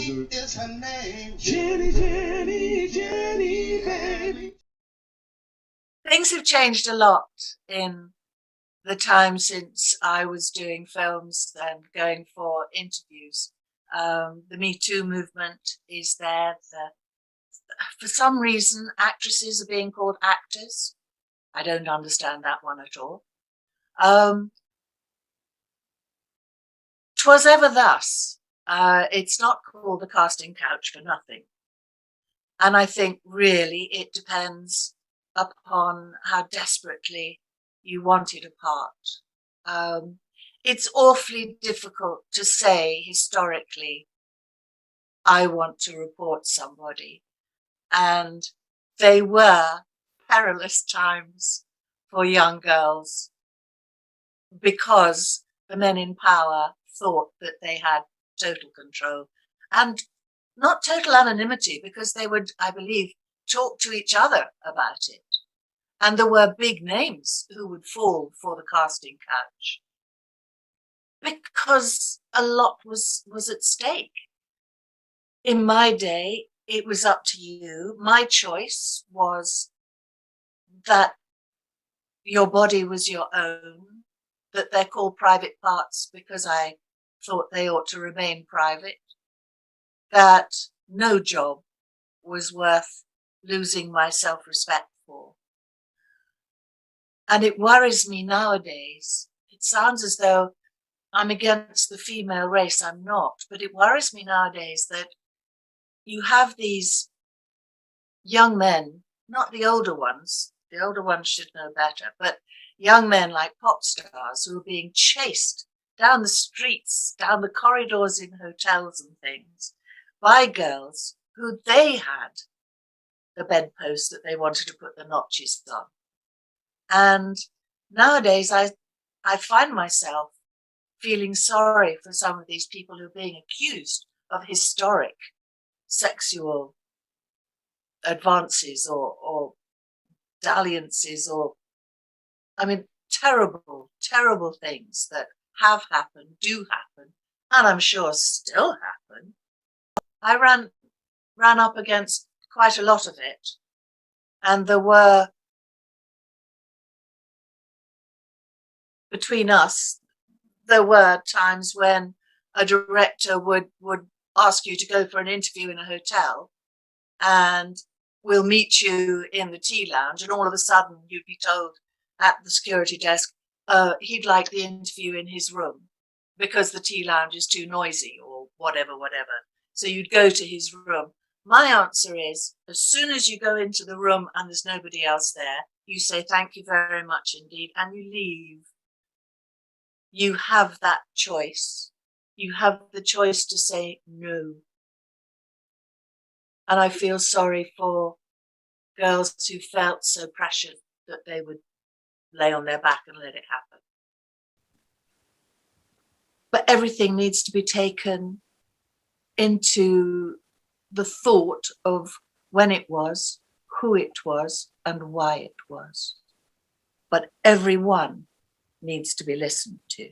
Hanley is her name. Jenny, Jenny, Jenny Hanley. Things have changed a lot in the time since I was doing films and going for interviews. The Me Too movement is there. For some reason, actresses are being called actors. I don't understand that one at all. 'Twas ever thus. It's not called the casting couch for nothing. And I think really it depends upon how desperately you wanted a part. It's awfully difficult to say historically, I want to report somebody. And they were perilous times for young girls because the men in power thought that they had total control and not total anonymity, because they would, I believe, talk to each other about it. And there were big names who would fall for the casting couch because a lot was at stake. In my day, it was up to you. My choice was that your body was your own, that they're called private parts because I thought they ought to remain private, that no job was worth losing my self-respect for. And it worries me nowadays. It sounds as though I'm against the female race. I'm not, but it worries me nowadays that you have these young men, not the older ones should know better, but young men like pop stars who are being chased down the streets, down the corridors in hotels and things by girls who they had the bedpost that they wanted to put the notches on. And nowadays I find myself feeling sorry for some of these people who are being accused of historic sexual advances or dalliances, or, I mean, terrible, terrible things that have happened, do happen, and I'm sure still happen. I ran up against quite a lot of it, and there were, between us, there were times when a director would ask you to go for an interview in a hotel, and we'll meet you in the tea lounge, and all of a sudden you'd be told at the security desk, he'd like the interview in his room because the tea lounge is too noisy or whatever. So you'd go to his room. My answer is, as soon as you go into the room and there's nobody else there, you say, thank you very much indeed, and you leave. You have that choice. You have the choice to say no. And I feel sorry for girls who felt so pressured that they would lay on their back and let it happen. But everything needs to be taken into the thought of when it was, who it was, and why it was. But everyone needs to be listened to.